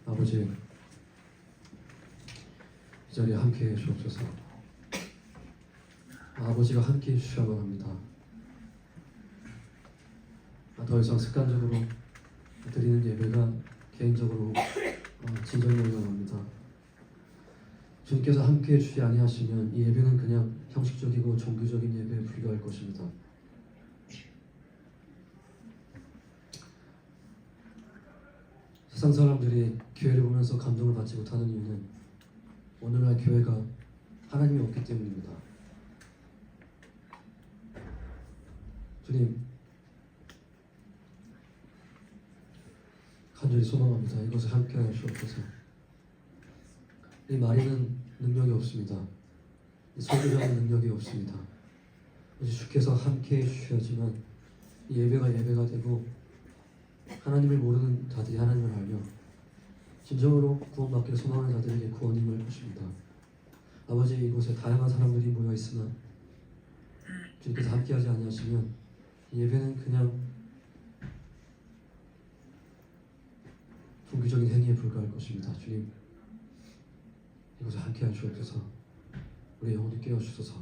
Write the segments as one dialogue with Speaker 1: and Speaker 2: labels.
Speaker 1: 아버지, 이 자리에 함께해 주옵소서. 아버지가 함께해 주셔야만 합니다. 더 이상 습관적으로 드리는 예배가 개인적으로 진정이 원합니다. 주님께서 함께해 주지 아니하시면 이 예배는 그냥 형식적이고 종교적인 예배에 불과할 것입니다. 세상 사람들이 교회를 보면서 감동을 받지 못하는 이유는 오늘날 교회가 하나님이 없기 때문입니다. 주님, 간절히 소망합니다. 이것을 함께하여 주옵소서. 이 말에는 능력이 없습니다. 이 설교자는 능력이 없습니다. 주께서 함께해 주셔야지만 이 예배가 예배가 되고 하나님을 모르는 자들이 하나님을 알며 진정으로 구원받기를 소망하는 자들에게 구원이 임할 것입니다. 아버지, 이곳에 다양한 사람들이 모여 있으나 주님께서 함께하지 아니하시면 이 예배는 그냥 종교적인 행위에 불과할 것입니다. 주님, 이곳에 함께하여 주옵소서. 우리 영혼을 깨워주소서.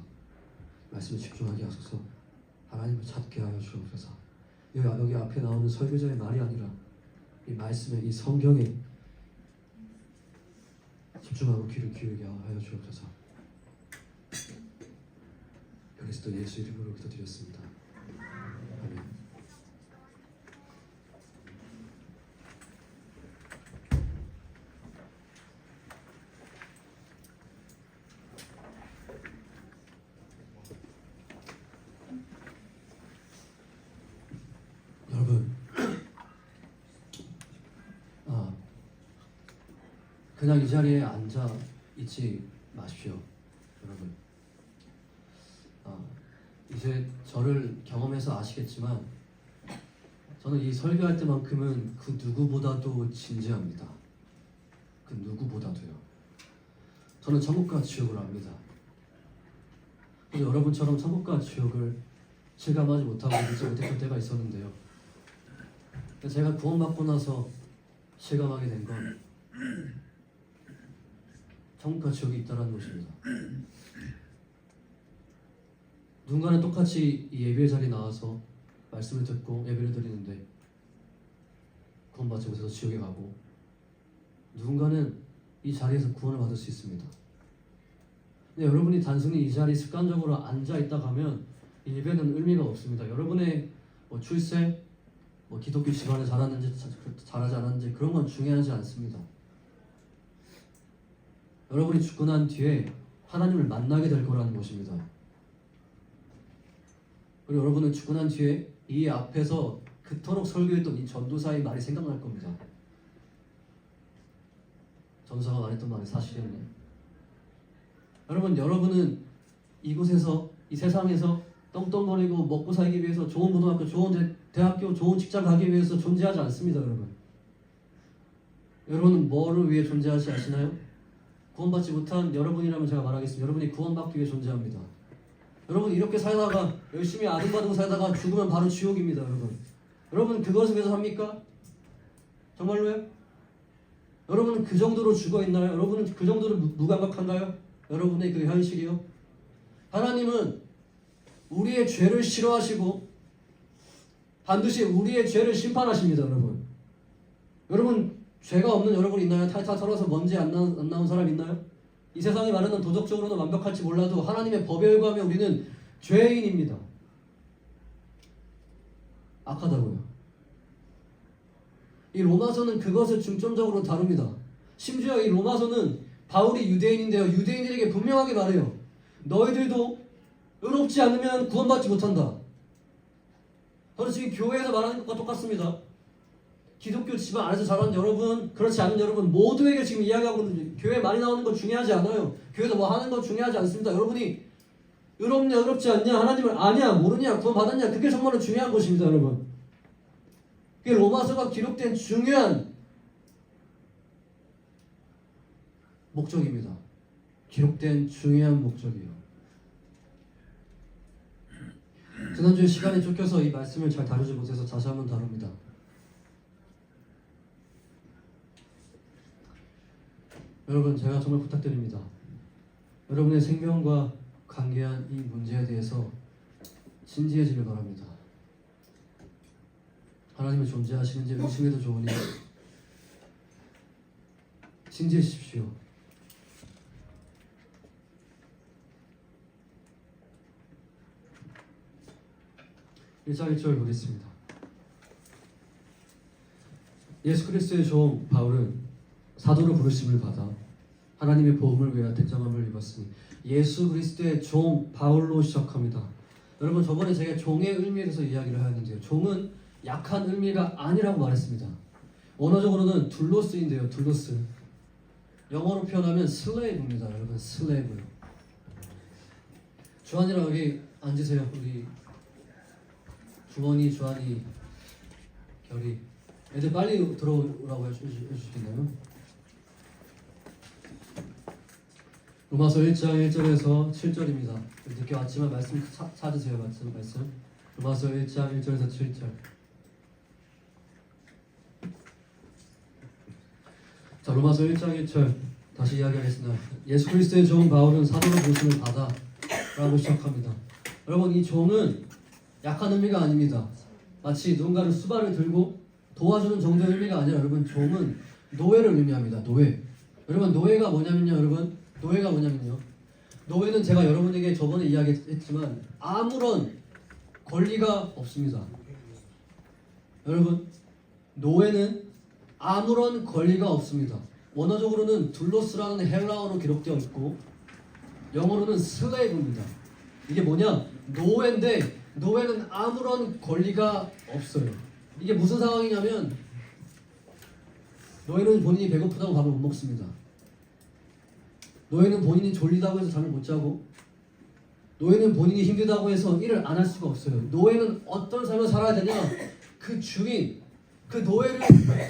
Speaker 1: 말씀에 집중하게 하소서. 하나님을 찾게 하여 주옵소서. 여기 앞에 나오는 설교자의 말이 아니라 이 말씀에, 이 성경에 집중하고 귀를 기울게 하여 주옵소서. 그리스도 예수 이름으로 기도드렸습니다. 아멘. 여러분, 그냥 이 자리에 앉아 있지 마십시오. 여러분, 이제 저를 경험해서 아시겠지만 저는 이 설교할 때만큼은 그 누구보다도 진지합니다. 그 누구보다도요. 저는 천국과 지옥을 압니다. 여러분처럼 천국과 지옥을 실감하지 못하고 믿지 못했던 때가 있었는데요. 제가 구원받고 나서 실감하게 된 건 천국과 지옥이 있다는 것입니다. 누군가는 똑같이 이 예배 자리에 나와서 말씀을 듣고 예배를 드리는데 구원받지 못해서 지옥에 가고, 누군가는 이 자리에서 구원을 받을 수 있습니다. 근데 여러분이 단순히 이 자리에 습관적으로 앉아있다 가면 이 예배는 의미가 없습니다. 여러분의 출세, 기독교 집안에 자랐는지 잘하지 않았는지 그런 건 중요하지 않습니다. 여러분이 죽고 난 뒤에 하나님을 만나게 될 거라는 것입니다. 그리고 여러분은 죽고 난 뒤에 이 앞에서 그토록 설교했던 이 전도사의 말이 생각날 겁니다. 전도사가 말했던 말이 사실이었네. 여러분은 이곳에서, 이 세상에서 떵떵거리고 먹고 살기 위해서 좋은 고등학교, 좋은 대학교, 좋은 직장 가기 위해서 존재하지 않습니다. 여러분은 뭐를 위해 존재하지 아시나요? 구원받지 못한 여러분이라면 제가 말하겠습니다. 여러분이 구원받기 위해 존재합니다. 여러분, 이렇게 살다가 열심히 아등바등 살다가 죽으면 바로 지옥입니다. 여러분 그것을 위해서 합니까? 정말로요? 여러분은 그 정도로 죽어있나요? 여러분은 그 정도로 무감각한가요? 여러분의 그 현실이요? 하나님은 우리의 죄를 싫어하시고 반드시 우리의 죄를 심판하십니다. 여러분 죄가 없는 여러분 있나요? 탈탈 털어서 먼지 안 나온 사람 있나요? 이 세상이 말하는 도덕적으로는 완벽할지 몰라도 하나님의 법에 의거하면 우리는 죄인입니다. 악하다고요. 이 로마서는 그것을 중점적으로 다룹니다. 심지어 이 로마서는 바울이 유대인인데요, 유대인들에게 분명하게 말해요. 너희들도 의롭지 않으면 구원받지 못한다. 저는 지금 교회에서 말하는 것과 똑같습니다. 기독교 집안 안에서 자란 여러분, 그렇지 않은 여러분 모두에게 지금 이야기하고 있는데, 교회 많이 나오는 건 중요하지 않아요. 교회에서 뭐 하는 건 중요하지 않습니다. 여러분이 의롭냐 의롭지 않냐, 하나님을 아냐 모르냐, 구원 받았냐, 그게 정말로 중요한 것입니다. 그게 로마서가 기록된 중요한 목적입니다. 기록된 중요한 목적이에요. 지난주에 시간이 쫓겨서 이 말씀을 잘 다루지 못해서 다시 한번 다룹니다. 여러분, 제가 정말 부탁드립니다. 여러분의 생명과 관계한 이 문제에 대해서 진지해지길 바랍니다. 하나님의 존재하시는지 의심해도 좋으니 진지해지십시오. 일장 1절 보겠습니다. 예수 그리스도의 종 바울은 사도로 부르심을 받아 하나님의 복음을 위하여 택정함을 입었으니, 예수 그리스도의 종 바울로 시작합니다. 여러분, 저번에 제가 종의 의미에 대해서 이야기를 하였는데요, 종은 약한 의미가 아니라고 말했습니다. 원어적으로는 둘로스인데요, 둘로스. 영어로 표현하면 슬레이브입니다. 여러분, 슬레이브. 주한이랑 여기 앉으세요. 우리 주원이, 주한이, 결이. 애들 빨리 들어오라고 해주시겠나요? 로마서 1장 1절에서 7절입니다. 늦게 왔지만 말씀 찾으세요. 말씀. 로마서 1장 1절에서 7절. 자, 로마서 1장 1절 다시 이야기하겠습니다. 예수 그리스도의 종 바울은 사도로 부르심을 받아 라고 시작합니다. 여러분, 이 종은 약한 의미가 아닙니다. 마치 누군가를 수발을 들고 도와주는 정도의 의미가 아니라, 여러분, 종은 노예를 의미합니다. 노예. 여러분, 노예가 뭐냐면요. 노예는 제가 여러분에게 저번에 이야기했지만 아무런 권리가 없습니다. 여러분, 노예는 아무런 권리가 없습니다. 원어적으로는 둘로스라는 헬라어로 기록되어 있고 영어로는 슬레이브입니다. 이게 뭐냐? 노예인데 노예는 아무런 권리가 없어요. 이게 무슨 상황이냐면, 노예는 본인이 배고프다고 밥을 못 먹습니다. 노예는 본인이 졸리다고 해서 잠을 못 자고, 노예는 본인이 힘들다고 해서 일을 안 할 수가 없어요. 노예는 어떤 삶을 살아야 되냐? 그 주인, 그 노예를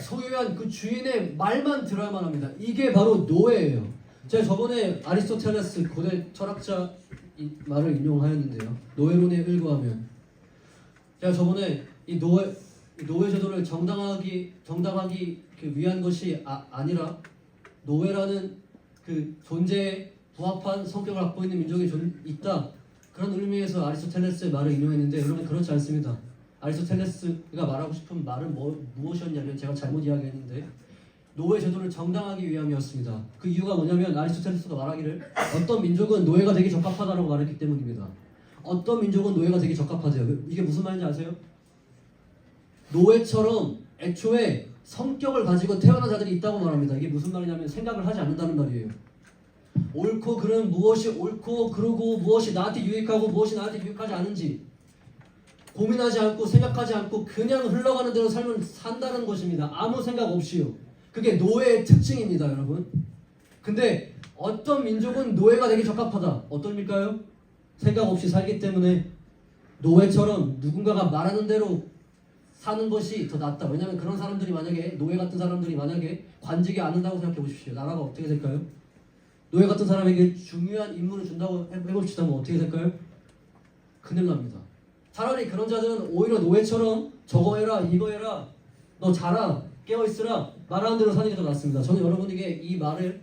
Speaker 1: 소유한 그 주인의 말만 들어야만 합니다. 이게 바로 노예예요. 제가 저번에 아리스토텔레스 고대 철학자 이 말을 인용하였는데요, 노예론에 일구하면, 제가 저번에 이 노예 제도를 정당하기 위한 것이 아니라, 노예라는 그 존재에 부합한 성격을 갖고 있는 민족이 있다, 그런 의미에서 아리스토텔레스의 말을 인용했는데, 여러분, 그렇지 않습니다. 아리스토텔레스가 말하고 싶은 말은 무엇이었냐면, 제가 잘못 이야기했는데, 노예 제도를 정당하기 위함이었습니다. 그 이유가 뭐냐면, 아리스토텔레스가 말하기를 어떤 민족은 노예가 되기 적합하다고 말했기 때문입니다. 어떤 민족은 노예가 되기 적합하대요. 이게 무슨 말인지 아세요? 노예처럼 애초에 성격을 가지고 태어난 자들이 있다고 말합니다. 이게 무슨 말이냐면, 생각을 하지 않는다는 말이에요. 옳고 그른, 무엇이 옳고 그르고 무엇이 나한테 유익하고 무엇이 나한테 유익하지 않은지 고민하지 않고 생각하지 않고 그냥 흘러가는 대로 삶을 산다는 것입니다. 아무 생각 없이요. 그게 노예의 특징입니다, 여러분. 근데 어떤 민족은 노예가 되기 적합하다. 어떤 일일까요? 생각 없이 살기 때문에 노예처럼 누군가가 말하는 대로 사는 것이 더 낫다. 왜냐하면 그런 사람들이 만약에, 노예 같은 사람들이 만약에 관직이 않는다고 생각해 보십시오. 나라가 어떻게 될까요? 노예 같은 사람에게 중요한 임무를 준다고 해봅시다. 뭐 어떻게 될까요? 큰일 납니다. 차라리 그런 자들은 오히려 노예처럼 저거 해라, 이거 해라, 너 자라, 깨어있으라, 말하는 대로 사는 게 더 낫습니다. 저는 여러분에게 이 말을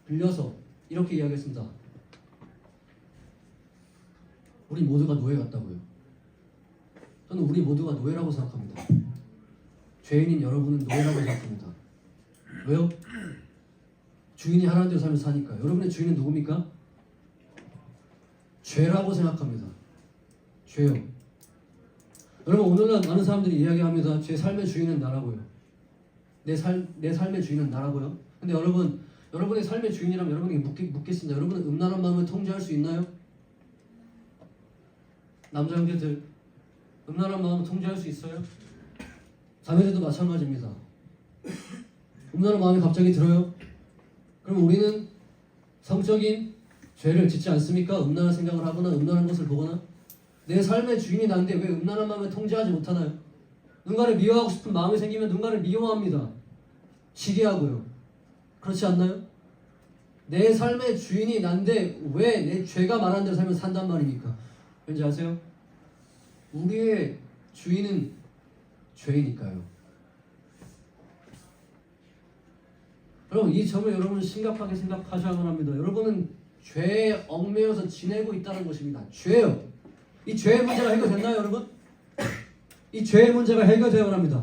Speaker 1: 빌려서 이렇게 이야기했습니다. 우리 모두가 노예 같다고요. 저는 우리 모두가 노예라고 생각합니다. 죄인인 여러분은 노예라고 생각합니다. 왜요? 주인이 하라는 대로 살면서 사니까. 여러분의 주인은 누굽니까? 죄라고 생각합니다. 죄요. 여러분, 오늘날 많은 사람들이 이야기합니다. 제 삶의 주인은 나라고요. 내 삶의 주인은 나라고요. 근데 여러분의 삶의 주인이라면 여러분에게 묻겠습니다. 여러분은 음란한 마음을 통제할 수 있나요? 남자 형제들, 음란한 마음을 통제할 수 있어요? 자매들도 마찬가지입니다. 음란한 마음이 갑자기 들어요? 그럼 우리는 성적인 죄를 짓지 않습니까? 음란한 생각을 하거나 음란한 것을 보거나. 내 삶의 주인이 난데 왜 음란한 마음을 통제하지 못하나요? 누군가를 미워하고 싶은 마음이 생기면 누군가를 미워합니다. 지게 하고요. 그렇지 않나요? 내 삶의 주인이 난데 왜 내 죄가 말하는 대로 살면 산단 말입니까? 왠지 아세요? 우리의 주인은 죄이니까요. 여러분 이 점을 여러분 심각하게 생각하셔야만 합니다. 여러분은 죄에 얽매여서 지내고 있다는 것입니다. 죄요. 이 죄의 문제가 해결됐나요, 여러분? 이 죄의 문제가 해결되어야 합니다.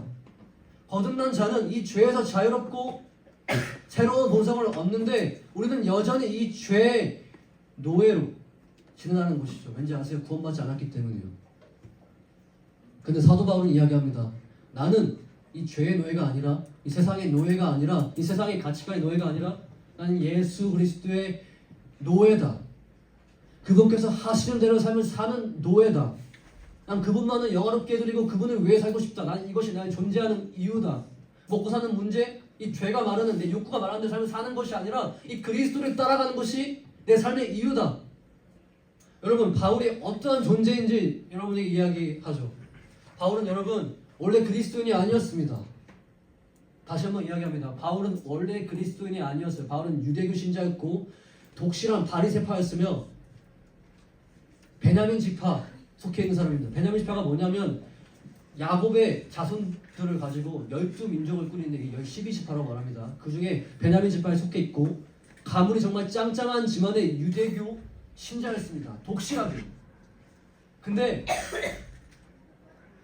Speaker 1: 거듭난 자는 이 죄에서 자유롭고 새로운 본성을 얻는데 우리는 여전히 이 죄의 노예로 지내는 것이죠. 왠지 아세요? 구원받지 않았기 때문이에요. 근데 사도 바울은 이야기합니다. 나는 이 죄의 노예가 아니라 이 세상의 노예가 아니라 이 세상의 가치관의 노예가 아니라 나는 예수 그리스도의 노예다. 그분께서 하시는 대로 삶을 사는 노예다. 난 그분만을 영화롭게 해드리고 그분을 위해 살고 싶다. 난 이것이 나의 존재하는 이유다. 먹고 사는 문제, 이 죄가 말하는 내 욕구가 말하는 대로 삶을 사는 것이 아니라 이 그리스도를 따라가는 것이 내 삶의 이유다. 여러분 바울이 어떠한 존재인지 여러분에게 이야기하죠. 바울은 여러분 원래 그리스도인이 아니었습니다. 다시 한번 이야기합니다. 바울은 원래 그리스도인이 아니었어요. 바울은 유대교 신자였고 독실한 바리새파였으며 베냐민 지파 속해 있는 사람입니다. 베냐민 지파가 뭐냐면 야곱의 자손들을 가지고 12민족을 꾸리는 게 12지파라고 말합니다. 그 중에 베냐민 지파에 속해 있고 가문이 정말 짱짱한 집안의 유대교 신자였습니다. 독실하게. 근데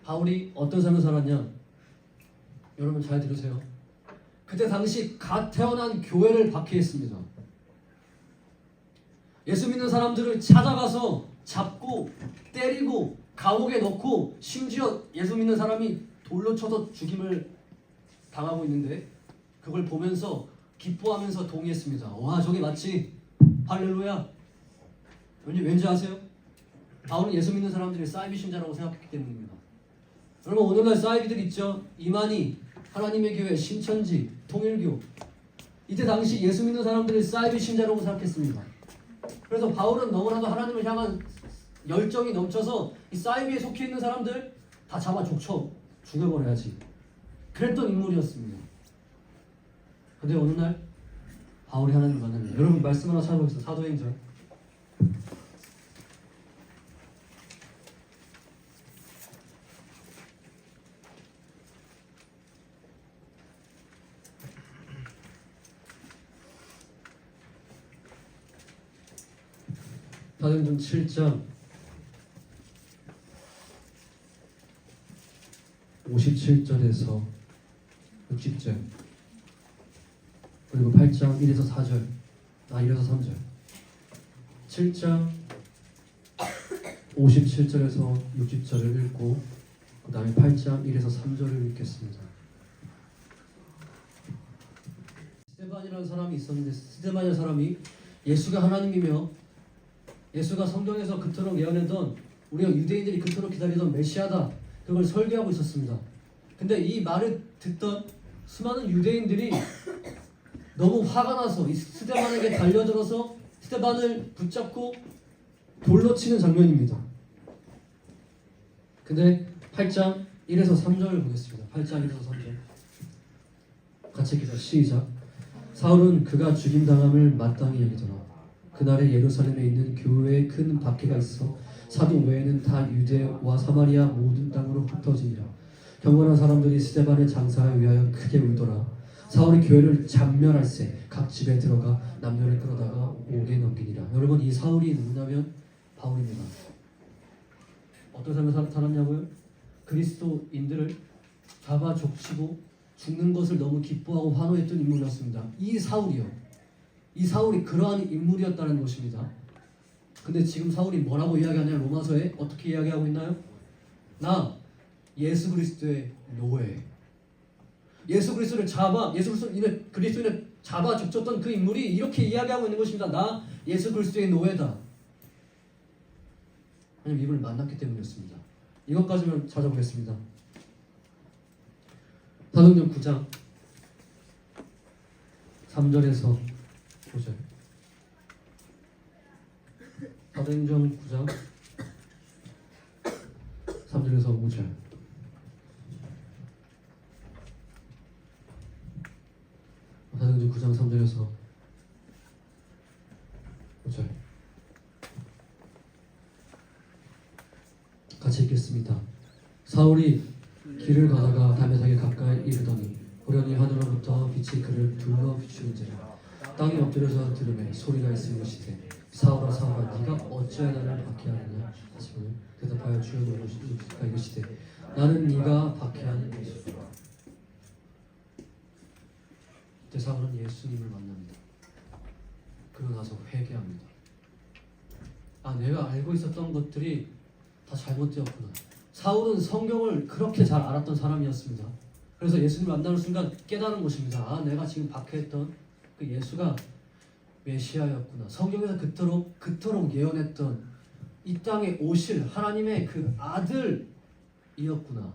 Speaker 1: 바울이 어떤 삶을 살았냐? 여러분 잘 들으세요. 그때 당시 갓 태어난 교회를 박해했습니다. 예수 믿는 사람들을 찾아가서 잡고 때리고 감옥에 넣고 심지어 예수 믿는 사람이 돌로 쳐서 죽임을 당하고 있는데 그걸 보면서 기뻐하면서 동의했습니다. 와 저게 마치 할렐루야. 왠지 아세요? 바울은 예수 믿는 사람들이 사이비 신자라고 생각했기 때문입니다. 여러분 오늘날 사이비들 있죠? 이만희, 하나님의 교회, 신천지, 통일교. 이때 당시 예수 믿는 사람들이 사이비 신자라고 생각했습니다. 그래서 바울은 너무나도 하나님을 향한 열정이 넘쳐서 이 사이비에 속해 있는 사람들 다 잡아 죽여버려야지. 그랬던 인물이었습니다. 근데 어느 날 바울이 하나님을 만납니다. 여러분 말씀 하나 찾아보겠습니다. 사도행전. 사도행전 7장 57절에서 60절 그리고 8장 1에서 4절 1에서 3절 7장 57절에서 60절을 읽고 그 다음에 8장 1에서 3절을 읽겠습니다. 스데반이라는 사람이 있었는데 스데반이라는 사람이 예수가 하나님이며 예수가 성경에서 그토록 예언했던 우리가 유대인들이 그토록 기다리던 메시아다 그걸 설교하고 있었습니다. 근데 이 말을 듣던 수많은 유대인들이 너무 화가 나서 이 스데반에게 달려들어서 스데반을 붙잡고 돌로 치는 장면입니다. 근데 8장 1에서 3절을 보겠습니다. 8장 1에서 3절 같이 읽자. 시작. 사울은 그가 죽임당함을 마땅히 여기더라. 그날에 예루살렘에 있는 교회에 큰 박해가 있어 사도 외에는 다 유대와 사마리아 모든 땅으로 흩어지니라. 경건한 사람들이 스데반의 장사에 위하여 크게 울더라. 사울이 교회를 잡멸할세 각 집에 들어가 남녀를 끌어다가 옥에 넘기니라. 여러분 이 사울이 누구냐면 바울입니다. 어떤 삶을 살았냐고요? 그리스도인들을 잡아 족치고 죽는 것을 너무 기뻐하고 환호했던 인물이었습니다. 이 사울이 그러한 인물이었다는 것입니다. 근데 지금 사울이 뭐라고 이야기하냐? 로마서에 어떻게 이야기하고 있나요? 나 예수 그리스도의 노예. 예수 그리스도인을 잡아 족쳤던 그 인물이 이렇게 이야기하고 있는 것입니다. 나 예수 그리스도의 노예다. 왜냐면 이분을 만났기 때문이었습니다. 이것까지만 찾아보겠습니다. 사도행전 9장 3절에서 5절. 사도행전 9장 3절에서 5절. 사도행전 9장 3절에서 5절. 같이 읽겠습니다. 사울이 길을 가다가 다메섹에 가까이 이르더니 호련히 하늘로부터 빛이 그를 둘러 비추는지라. 땅이 엎드려서 들음에 소리가 있으니 시되 사울아 사울아 네가 어찌하여 나를 박해하느냐 하시고 대답하여 주여 누구시까 이르시되 나는 네가 박해하는 예수라. 그때 사울은 예수님을 만납니다. 그러고 나서 회개합니다. 아, 내가 알고 있었던 것들이 다 잘못되었구나. 사울은 성경을 그렇게 잘 알았던 사람이었습니다. 그래서 예수님을 만나는 순간 깨달은 것입니다. 아, 내가 지금 박해했던 그 예수가 메시아였구나. 성경에서 그토록 예언했던 이 땅에 오실 하나님의 그 아들이었구나.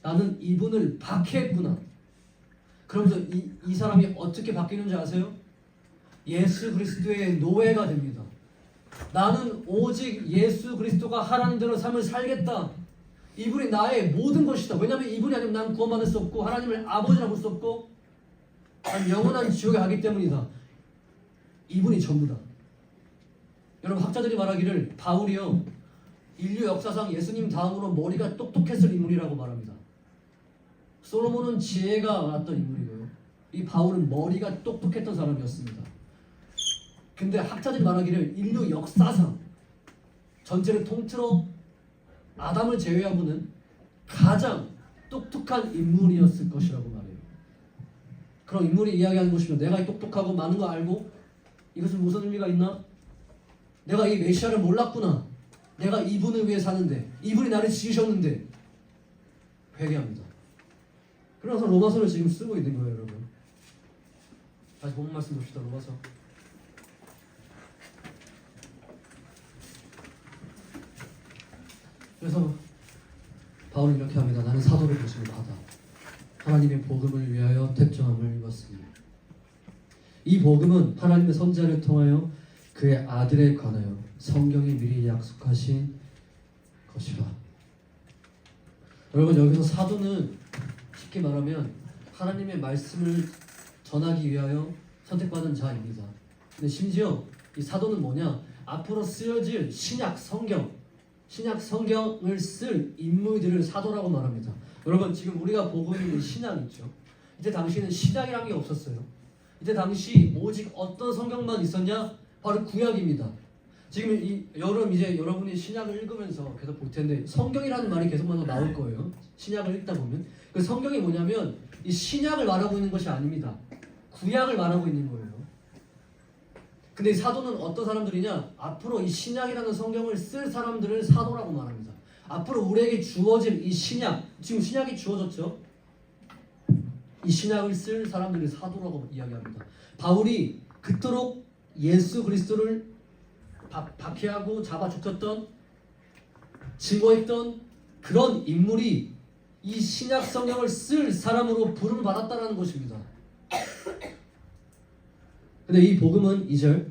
Speaker 1: 나는 이분을 박해했구나. 그러면서 이 사람이 어떻게 바뀌는지 아세요? 예수 그리스도의 노예가 됩니다. 나는 오직 예수 그리스도가 하나님대로 삶을 살겠다. 이분이 나의 모든 것이다. 왜냐하면 이분이 아니면 난 구원받을 수 없고 하나님을 아버지라 볼 수 없고 난 영원한 지옥에 가기 때문이다. 이분이 전부다. 여러분, 학자들이 말하기를 바울이요 인류 역사상 예수님 다음으로 머리가 똑똑했을 인물이라고 말합니다. 솔로몬은 지혜가 많았던 인물이고요, 이 바울은 머리가 똑똑했던 사람이었습니다. 근데 학자들이 말하기를 인류 역사상 전체를 통틀어 아담을 제외하고는 가장 똑똑한 인물이었을 것이라고 말해요. 그런 인물이 이야기하는 것이면 내가 똑똑하고 많은 거 알고 이것은 무슨 의미가 있나? 내가 이 메시아를 몰랐구나. 내가 이분을 위해 사는데, 이분이 나를 지으셨는데. 회개합니다. 그래서 로마서를 지금 쓰고 있는 거예요, 여러분. 다시 본문 말씀 봅시다. 로마서. 그래서 바울은 이렇게 합니다. 나는 사도를 보심을 받아 하나님의 복음을 위하여 택정함을 입었으니 이 복음은 하나님의 선지자를 통하여 그의 아들에 관하여 성경이 미리 약속하신 것이라. 여러분, 여기서 사도는 쉽게 말하면 하나님의 말씀을 전하기 위하여 선택받은 자입니다. 근데 심지어 이 사도는 뭐냐? 앞으로 쓰여질 신약 성경을 쓸 인물들을 사도라고 말합니다. 여러분, 지금 우리가 보고 있는 신약 있죠? 이때 당시에는 신약이라는 게 없었어요. 이때 당시 오직 어떤 성경만 있었냐? 바로 구약입니다. 지금 여러분이 신약을 읽으면서 계속 볼 텐데 성경이라는 말이 계속 나올 거예요. 신약을 읽다 보면 그 성경이 뭐냐면 이 신약을 말하고 있는 것이 아닙니다. 구약을 말하고 있는 거예요. 근데 이 사도는 어떤 사람들이냐? 앞으로 이 신약이라는 성경을 쓸 사람들을 사도라고 말합니다. 앞으로 우리에게 주어질 이 신약, 지금 신약이 주어졌죠? 이 신약을 쓸 사람들을 사도라고 이야기합니다. 바울이 그토록 예수 그리스도를 박해하고 잡아 죽였던, 증거했던 그런 인물이 이 신약 성경을 쓸 사람으로 부름을 받았다는 것입니다. 근데 이 복음은 2절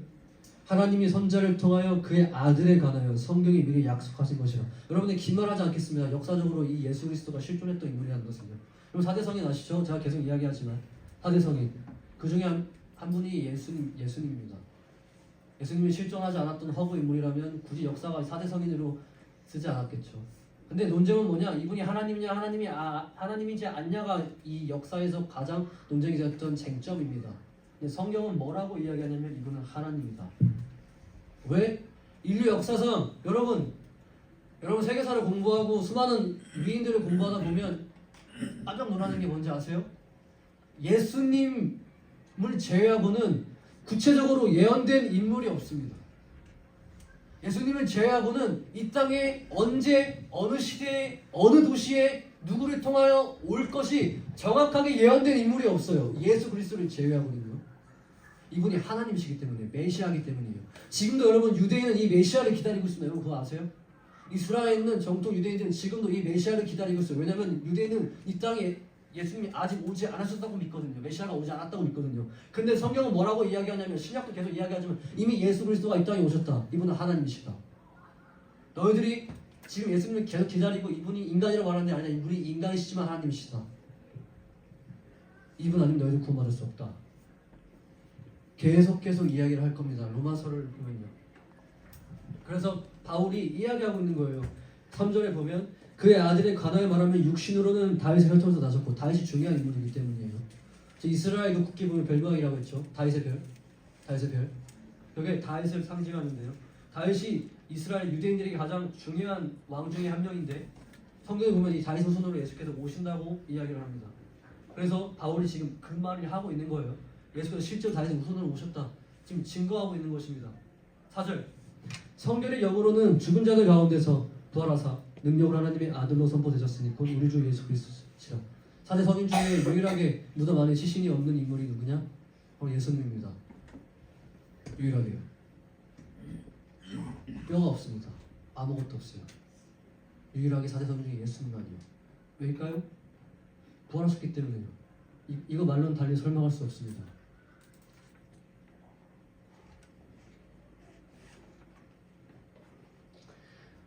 Speaker 1: 하나님이 선지자를 통하여 그의 아들에 관하여 성경이 미리 약속하신 것이라. 여러분들 긴말하지 않겠습니다. 역사적으로 이 예수 그리스도가 실존했던 인물이라는 것은요. 여러분, 사대성인 아시죠? 제가 계속 이야기하지만 사대성인 그 중에 한 분이 예수님입니다. 예수님이 실존하지 않았던 허구 인물이라면 굳이 역사가 사대성인으로 쓰지 않았겠죠. 근데 논쟁은 뭐냐? 이분이 하나님이냐 하나님이지 않냐가 이 역사에서 가장 논쟁이 됐던 쟁점입니다. 근데 성경은 뭐라고 이야기하냐면 이분은 하나님이다. 왜? 인류 역사상 여러분 세계사를 공부하고 수많은 위인들을 공부하다 보면 깜짝 놀라는 게 뭔지 아세요? 예수님을 제외하고는 구체적으로 예언된 인물이 없습니다. 예수님을 제외하고는 이 땅에 언제, 어느 시대에, 어느 도시에 누구를 통하여 올 것이 정확하게 예언된 인물이 없어요. 예수 그리스도를 제외하고는요. 이분이 하나님이시기 때문에, 메시아이기 때문이에요. 지금도 여러분 유대인은 이 메시아를 기다리고 있습니다. 여러분 그거 아세요? 이스라엘에 있는 정통 유대인들은 지금도 이 메시아를 기다리고 있어요. 왜냐하면 유대인은 이 땅에 예수님이 아직 오지 않으셨다고 믿거든요. 메시아가 오지 않았다고 믿거든요. 근데 성경은 뭐라고 이야기하냐면, 신약도 계속 이야기하지만 이미 예수 그리스도가 이 땅에 오셨다. 이분은 하나님이시다. 너희들이 지금 예수님을 계속 기다리고 이분이 인간이라고 말하는데 아니야. 이분이 인간이시지만 하나님이시다. 이분 아니면 너희들 구원받을 수 없다. 계속 이야기를 할 겁니다. 로마서를 보면요. 그래서 바울이 이야기하고 있는 거예요. 3절에 보면 그의 아들에 관하여 말하면 육신으로는 다윗의 혈통에서 나셨고, 다윗이 중요한 인물이기 때문이에요. 이스라엘 그 국기 보면 별광이라고 했죠. 다윗의 별. 다윗의 별. 여기 다윗을 상징하는데요. 다윗이 이스라엘 유대인들에게 가장 중요한 왕 중에 한 명인데 성경에 보면 이 다윗 후손으로 예수께서 오신다고 이야기를 합니다. 그래서 바울이 지금 그 말을 하고 있는 거예요. 예수께서 실제로 다윗 후손으로 오셨다. 지금 증거하고 있는 것입니다. 4절. 성결의 영으로는 죽은 자들 가운데서 부활하사 능력을 하나님의 아들로 선포되셨으니 곧 우리 주 예수 그리스도시라. 4대 선인 중에 유일하게 무덤 안에 시신이 없는 인물이 누구냐? 바로 예수님입니다. 유일하게요. 뼈가 없습니다. 아무것도 없어요. 유일하게 4대 선인 중에 예수님만이요. 왜일까요? 부활하셨기 때문에요. 이거 말로는 달리 설명할 수 없습니다.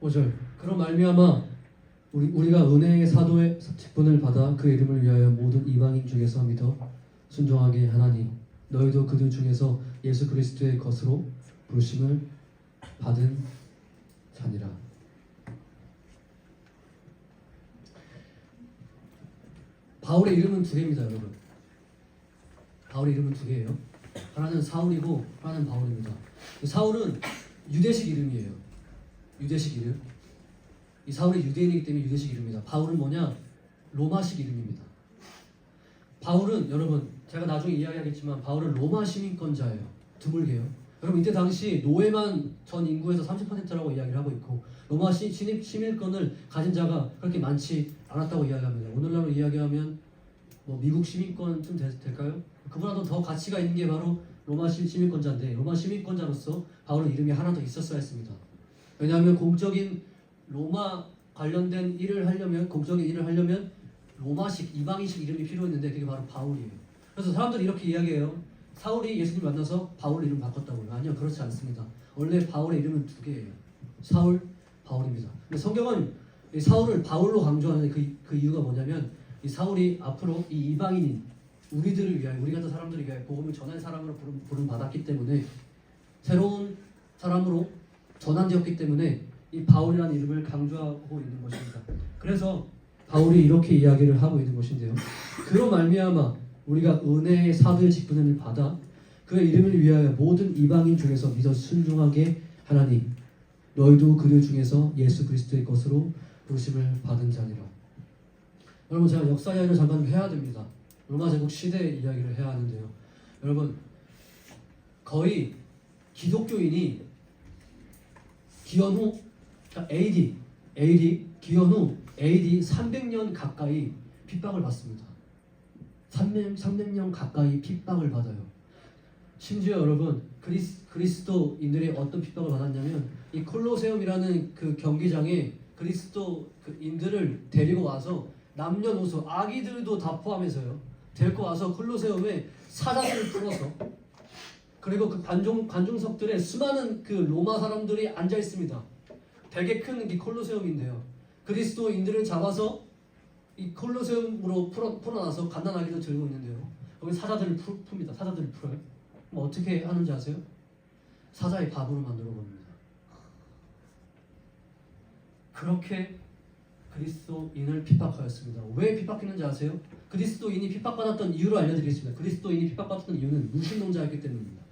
Speaker 1: 5절. 그런 말미암아 우리가 은혜의 사도의 직분을 받아 그 이름을 위하여 모든 이방인 중에서 믿어 순종하게 하나니 너희도 그들 중에서 예수 그리스도의 것으로 부르심을 받은 자니라. 바울의 이름은 두 개입니다, 여러분. 바울의 이름은 두 개예요. 하나는 사울이고 하나는 바울입니다. 사울은 유대식 이름이에요. 유대식 이름. 이 사울이 유대인이기 때문에 유대식 이름입니다. 바울은 뭐냐? 로마식 이름입니다. 바울은 여러분 제가 나중에 이야기하겠지만 바울은 로마 시민권자예요. 드물게요. 여러분 이때 당시 노예만 전 인구에서 30%라고 이야기를 하고 있고 로마 시민권을 가진 자가 그렇게 많지 않았다고 이야기합니다. 오늘날로 이야기하면 뭐 미국 시민권쯤 될까요? 그보다도 더 가치가 있는 게 바로 로마 시민권자인데 로마 시민권자로서 바울은 이름이 하나 더 있었어야 했습니다. 왜냐하면 공적인 로마 관련된 일을 하려면 공적인 일을 하려면 로마식 이방인식 이름이 필요했는데 그게 바로 바울이에요. 그래서 사람들이 이렇게 이야기해요. 사울이 예수님 만나서 바울 이름 바꿨다고요. 아니요, 그렇지 않습니다. 원래 바울의 이름은 두 개예요. 사울, 바울입니다. 근데 성경은 이 사울을 바울로 강조하는 그 이유가 뭐냐면 이 사울이 앞으로 이 이방인인 우리들을 위하여 우리 같은 사람들을 위하여 복음을 전할 사람으로 부름 받았기 때문에 새로운 사람으로 전환되었기 때문에 이 바울이라는 이름을 강조하고 있는 것입니다. 그래서 바울이 이렇게 이야기를 하고 있는 것인데요. 그로 말미암아 우리가 은혜의 사도의 직분을 받아 그의 이름을 위하여 모든 이방인 중에서 믿어 순종하게 하나니 너희도 그들 중에서 예수 그리스도의 것으로 부르심을 받은 자니라. 여러분 제가 역사 이야기를 잠깐 해야 됩니다. 로마 제국 시대 이야기를 해야 하는데요. 여러분 거의 기독교인이 기원 후 기원 후 AD 300년 가까이 핍박을 받습니다. 300년 가까이 핍박을 받아요. 심지어 여러분 그리스도인들이 어떤 핍박을 받았냐면 이 콜로세움이라는 그 경기장에 그리스도인들을 데리고 와서 남녀노소 아기들도 다 포함해서요 데리고 와서 콜로세움에 사자들을 풀어서 그리고 그 관중석들에 수많은 그 로마 사람들이 앉아 있습니다. 되게 큰 이 콜로세움인데요. 그리스도인들을 잡아서 이 콜로세움으로 풀어놔서 갓난아기도 들고 있는데요. 거기 사자들을 풉니다. 사자들을 풀어요. 그럼 어떻게 하는지 아세요? 사자의 밥으로 만들어 봅니다. 그렇게 그리스도인을 핍박하였습니다. 왜 핍박했는지 아세요? 그리스도인이 핍박받았던 이유를 알려드리겠습니다. 그리스도인이 핍박받았던 이유는 무신론자였기 때문입니다.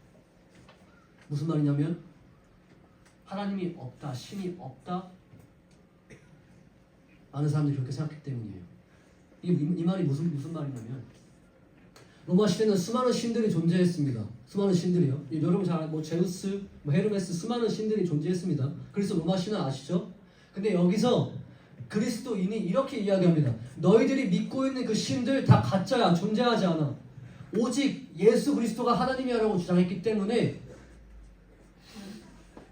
Speaker 1: 무슨 말이냐면 하나님이 없다, 신이 없다 많은 사람들이 그렇게 생각했기 때문이에요. 이 말이 무슨 말이냐면 로마 시대는 수많은 신들이 존재했습니다. 수많은 신들이요. 여러분 잘 제우스, 헤르메스 수많은 신들이 존재했습니다. 그래서 로마 신은 아시죠? 근데 여기서 그리스도인이 이렇게 이야기합니다. 너희들이 믿고 있는 그 신들 다 가짜야. 존재하지 않아. 오직 예수 그리스도가 하나님이라고 주장했기 때문에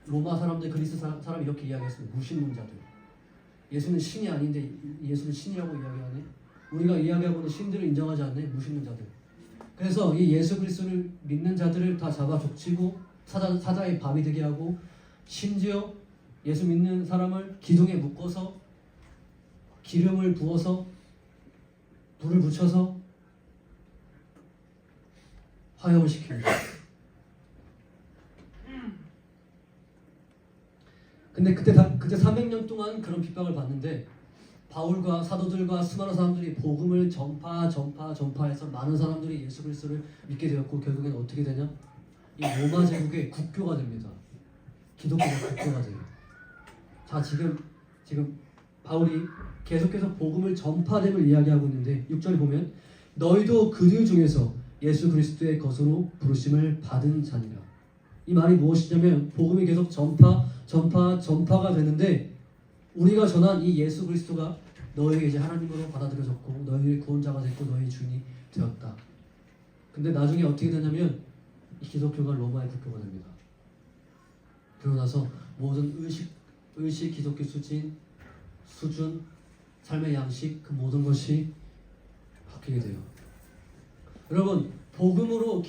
Speaker 1: 로마 사람들, 그리스 사람 이렇게 이야기했습니다. 무신론자들. 예수는 신이 아닌데 예수는 신이라고 이야기하네. 우리가 이야기하고 있는 신들을 인정하지 않네. 무신론자들. 그래서 이 예수 그리스도를 믿는 자들을 다 잡아 족치고 사자의 밥이 되게 하고 심지어 예수 믿는 사람을 기둥에 묶어서 기름을 부어서 불을 붙여서 화형을 시킵니다. 근데 그때 300년 동안 그런 핍박을 받는데 바울과 사도들과 수많은 사람들이 복음을 전파해서 많은 사람들이 예수 그리스도를 믿게 되었고 결국엔 어떻게 되냐? 이 로마 제국의 국교가 됩니다. 기독교가 국교가 돼요. 자, 지금 바울이 계속해서 복음을 전파됨을 이야기하고 있는데 6절에 보면 너희도 그들 중에서 예수 그리스도의 것으로 부르심을 받은 자니라. 이 말이 무엇이냐면 복음이 계속 전파가 되는데 우리가 전한 이 예수 그리스도가 너희에게 이제 하나님으로 받아들여졌고 너희의 구원자가 됐고 너희의 주인이 되었다. 근데 나중에 어떻게 되냐면 이 기독교가 로마의 국교가 됩니다. 그러고 나서 모든 의식 기독교 수준, 삶의 양식 그 모든 것이 바뀌게 돼요. 여러분 복음으로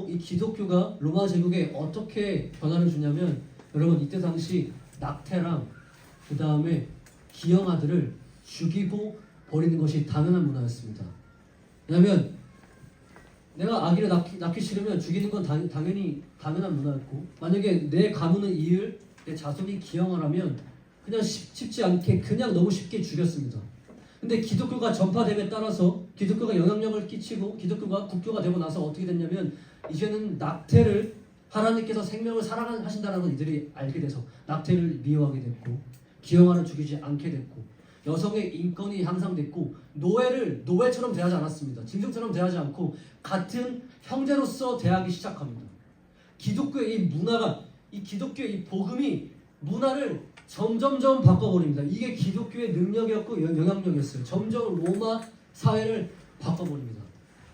Speaker 1: 이 기독교가 로마 제국에 어떻게 변화를 주냐면 여러분 이때 당시 낙태랑 그 다음에 기형아들을 죽이고 버리는 것이 당연한 문화였습니다. 왜냐하면 내가 아기를 낳기 싫으면 죽이는 건 당연히 당연한 문화였고 만약에 내 가문을 이을 내 자손이 기형아라면 그냥 쉽지 않게 그냥 너무 쉽게 죽였습니다. 근데 기독교가 전파됨에 따라서 기독교가 영향력을 끼치고 기독교가 국교가 되고 나서 어떻게 됐냐면 이제는 낙태를 하나님께서 생명을 사랑하신다는 걸 이들이 알게 돼서 낙태를 미워하게 됐고 기형아를 죽이지 않게 됐고 여성의 인권이 향상됐고 노예를 노예처럼 대하지 않았습니다. 짐승처럼 대하지 않고 같은 형제로서 대하기 시작합니다. 기독교의 이 문화가 이 기독교의 이 복음이 문화를 점점점 바꿔버립니다. 이게 기독교의 능력이었고 영향력이었어요. 점점 로마 사회를 바꿔버립니다.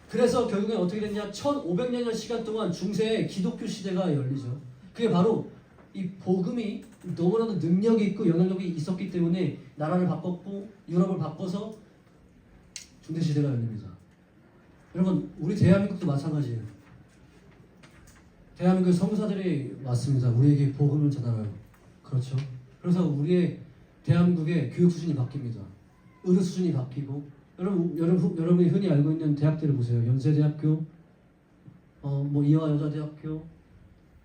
Speaker 1: 그래서 결국엔 어떻게 됐냐? 1500년의 시간 동안 중세의 기독교 시대가 열리죠. 그게 바로 이 복음이 너무나도 능력이 있고 영향력이 있었기 때문에 나라를 바꿨고 유럽을 바꿔서 중세 시대가 열립니다. 여러분 우리 대한민국도 마찬가지예요. 대한민국 선교사들이 왔습니다. 우리에게 복음을 전하라요. 그렇죠? 그래서 우리의 대한민국의 교육 수준이 바뀝니다. 의료 수준이 바뀌고 여러분이 흔히 알고 있는 대학들을 보세요. 연세대학교, 이화여자대학교,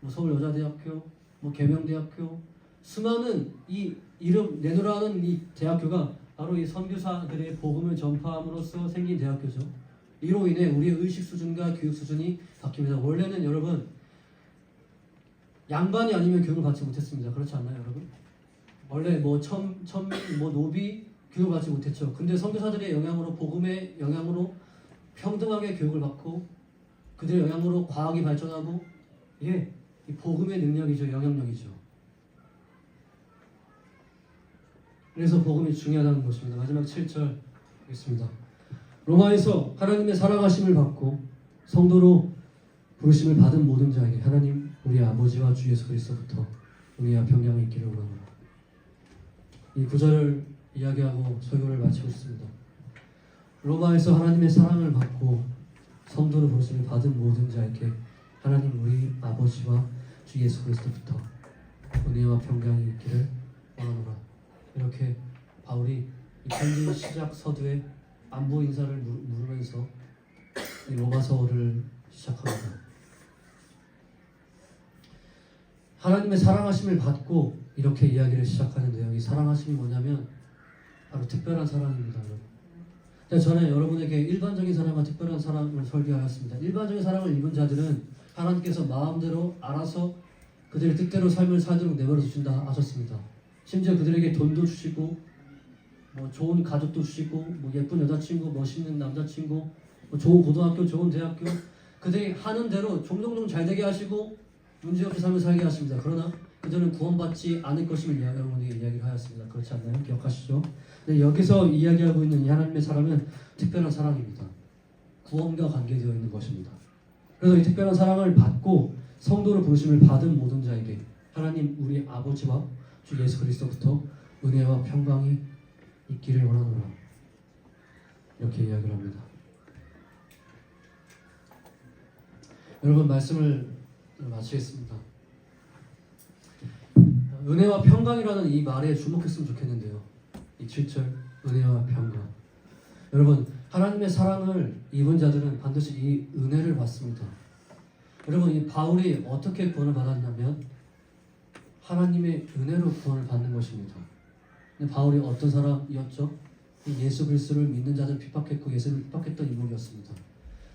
Speaker 1: 서울여자대학교, 계명대학교 수많은 이 이름 내놓으라는 이 대학교가 바로 이 선교사들의 복음을 전파함으로써 생긴 대학교죠. 이로 인해 우리의 의식 수준과 교육 수준이 바뀝니다. 원래는 여러분 양반이 아니면 교육을 받지 못했습니다. 그렇지 않나요, 여러분? 원래 천민, 노비 교육을 받지 못했죠. 근데 선교사들의 영향으로 복음의 영향으로 평등하게 교육을 받고 그들의 영향으로 과학이 발전하고 이 복음의 능력이죠, 영향력이죠. 그래서 복음이 중요하다는 것입니다. 마지막 7절 보겠습니다. 로마에서 하나님의 사랑하심을 받고 성도로 부르심을 받은 모든 자에게 하나님 우리 아버지와 주 예수 그리스도부터 은혜와 평강이 있기를 원합니다. 이 구절을 이야기하고 설교를 마치고 있습니다. 로마에서 하나님의 사랑을 받고 성도로 부르심을 받은 모든 자에게 하나님 우리 아버지와 주 예수 그리스도부터 은혜와 평강이 있기를 원하노라. 이렇게 바울이 이 편지 시작 서두에 안부 인사를 물으면서 이 로마서를 시작합니다. 하나님의 사랑하심을 받고 이렇게 이야기를 시작하는데요. 이 사랑하심이 뭐냐면 바로 특별한 사랑입니다. 여러분. 저는 여러분에게 일반적인 사랑과 특별한 사랑을 설교하였습니다. 일반적인 사랑을 입은 자들은 하나님께서 마음대로 알아서 그들의 뜻대로 삶을 살도록 내버려 두신다 하셨습니다. 심지어 그들에게 돈도 주시고 좋은 가족도 주시고 예쁜 여자친구, 멋있는 남자친구, 좋은 고등학교, 좋은 대학교 그들이 하는 대로 종종 잘 되게 하시고 문제없이 삶을 살게 하십니다. 그러나 그들은 구원받지 않을 것임을 여러분에게 이야기를 하였습니다. 그렇지 않나요? 기억하시죠? 근데 여기서 이야기하고 있는 이 하나님의 사랑은 특별한 사랑입니다. 구원과 관계되어 있는 것입니다. 그래서 이 특별한 사랑을 받고 성도로 부르심을 받은 모든 자에게 하나님 우리 아버지와 주 예수 그리스도부터 은혜와 평강이 있기를 원하노라. 이렇게 이야기를 합니다. 여러분 말씀을 마치겠습니다. 은혜와 평강이라는 이 말에 주목했으면 좋겠는데요. 이 7절 은혜와 평강. 여러분 하나님의 사랑을 입은 자들은 반드시 이 은혜를 받습니다. 여러분 이 바울이 어떻게 구원을 받았냐면 하나님의 은혜로 구원을 받는 것입니다. 근데 바울이 어떤 사람이었죠? 이 예수 그리스도를 믿는 자들 핍박했고 예수를 핍박했던 인물이었습니다.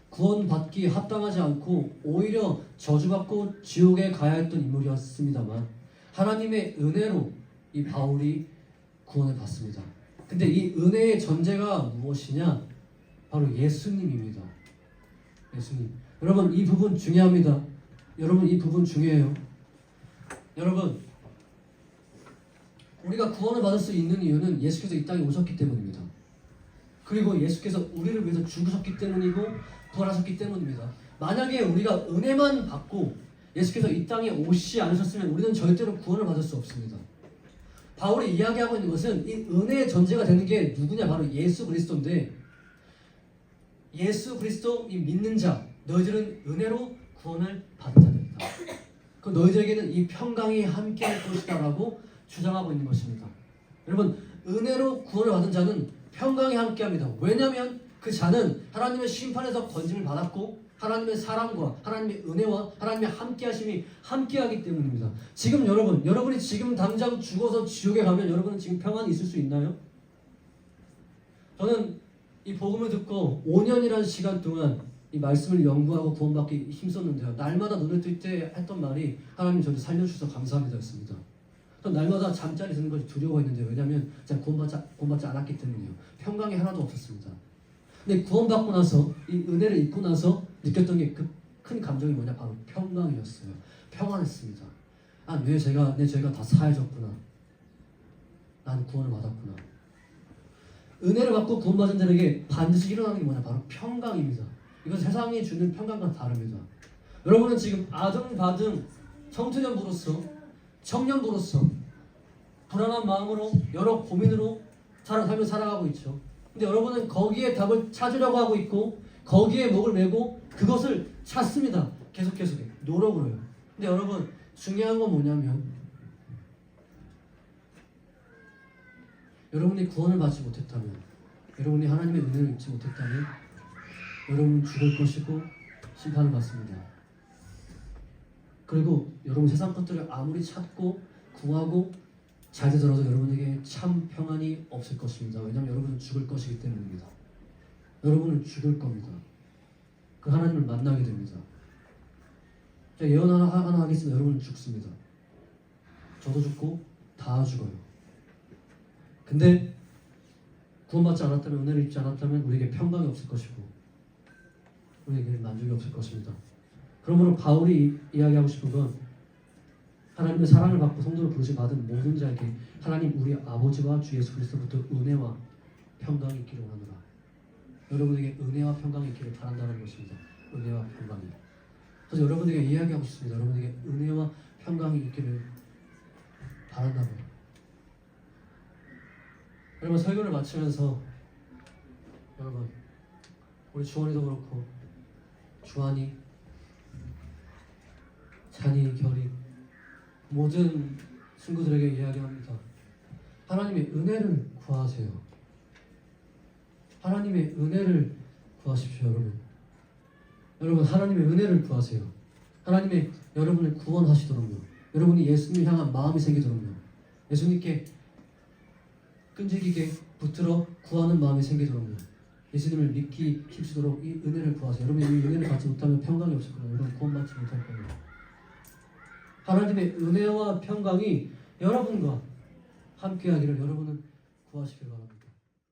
Speaker 1: 구원받기 합당하지 않고 오히려 저주받고 지옥에 가야 했던 인물이었습니다만 하나님의 은혜로 이 바울이 구원을 받습니다. 근데 이 은혜의 전제가 무엇이냐? 바로 예수님입니다. 예수님. 여러분 이 부분 중요합니다. 여러분 이 부분 중요해요. 여러분 우리가 구원을 받을 수 있는 이유는 예수께서 이 땅에 오셨기 때문입니다. 그리고 예수께서 우리를 위해서 죽으셨기 때문이고 부활하셨기 때문입니다. 만약에 우리가 은혜만 받고 예수께서 이 땅에 오시지 않으셨으면 우리는 절대로 구원을 받을 수 없습니다. 바울이 이야기하고 있는 것은 이 은혜의 전제가 되는 게 누구냐? 바로 예수 그리스도인데 예수 그리스도 이 믿는 자 너희들은 은혜로 구원을 받은 자들이다. 그 너희들에게는 이 평강이 함께할 것이다라고 주장하고 있는 것입니다. 여러분 은혜로 구원을 받은 자는 평강이 함께합니다. 왜냐하면 그 자는 하나님의 심판에서 건짐을 받았고 하나님의 사랑과 하나님의 은혜와 하나님의 함께하심이 함께하기 때문입니다. 지금 여러분이 지금 당장 죽어서 지옥에 가면 여러분은 지금 평안이 있을 수 있나요? 저는 이 복음을 듣고 5년이라는 시간 동안 이 말씀을 연구하고 구원받기 힘썼는데요. 날마다 눈을 뜰 때 했던 말이 하나님 저를 살려주셔서 감사합니다 였습니다. 전 날마다 잠자리 드는 것이 두려워했는데요. 왜냐하면 제가 구원받지 않았기 때문이에요. 평강이 하나도 없었습니다. 근데 구원받고 나서 이 은혜를 입고 나서 느꼈던 게 그 큰 감정이 뭐냐? 바로 평강이었어요. 평안했습니다. 내 죄가 다 사해졌구나. 난 구원을 받았구나. 은혜를 받고 구원받은 자에게 반드시 일어나는 게 뭐냐? 바로 평강입니다. 이건 세상이 주는 평강과 다릅니다. 여러분은 지금 아등바등 청소년부로서 청년부로서 불안한 마음으로 여러 고민으로 삶을 살아가고 있죠. 근데 여러분은 거기에 답을 찾으려고 하고 있고 거기에 목을 메고 그것을 찾습니다. 계속 노력을 해요. 근데 여러분 중요한 건 뭐냐면 여러분이 구원을 받지 못했다면 여러분이 하나님의 은혜를 입지 못했다면 여러분은 죽을 것이고 심판을 받습니다. 그리고 여러분 세상 것들을 아무리 찾고 구하고 잘 되더라도 여러분에게 참 평안이 없을 것입니다. 왜냐하면 여러분은 죽을 것이기 때문입니다. 여러분은 죽을 겁니다. 그 하나님을 만나게 됩니다. 제가 예언 하나 하겠습니다. 여러분은 죽습니다. 저도 죽고 다 죽어요. 근데 구원받지 않았다면 은혜를 입지 않았다면 우리에게 평강이 없을 것이고 우리에게 만족이 없을 것입니다. 그러므로 바울이 이야기하고 싶은 건 하나님의 사랑을 받고 성도를 부르시 받은 모든 자에게 하나님 우리 아버지와 주 예수 그리스도부터 은혜와 평강이 있기를 원하노라. 여러분에게 은혜와 평강이 있기를 바란다는 것입니다. 은혜와 평강이. 그래서 여러분에게 이야기하고 싶습니다. 여러분에게 은혜와 평강이 있기를 바란다고요. 여러분 설교를 마치면서 여러분 우리 주원이도 그렇고 주한이 찬이 결이 모든 친구들에게 이야기합니다. 하나님의 은혜를 구하세요. 하나님의 은혜를 구하십시오. 여러분 하나님의 은혜를 구하세요. 하나님의 여러분을 구원하시도록요. 여러분이 예수님을 향한 마음이 생기도록요. 예수님께 끈질기게 붙들어 구하는 마음이 생기도록요. 예수님을 믿기 힘쓰도록 이 은혜를 구하세요. 여러분이 이 은혜를 받지 못하면 평강이 없을 거예요. 여러분 구원받지 못할 거예요. 하나님의 은혜와 평강이 여러분과 함께하기를 여러분은 구하시길 바랍니다.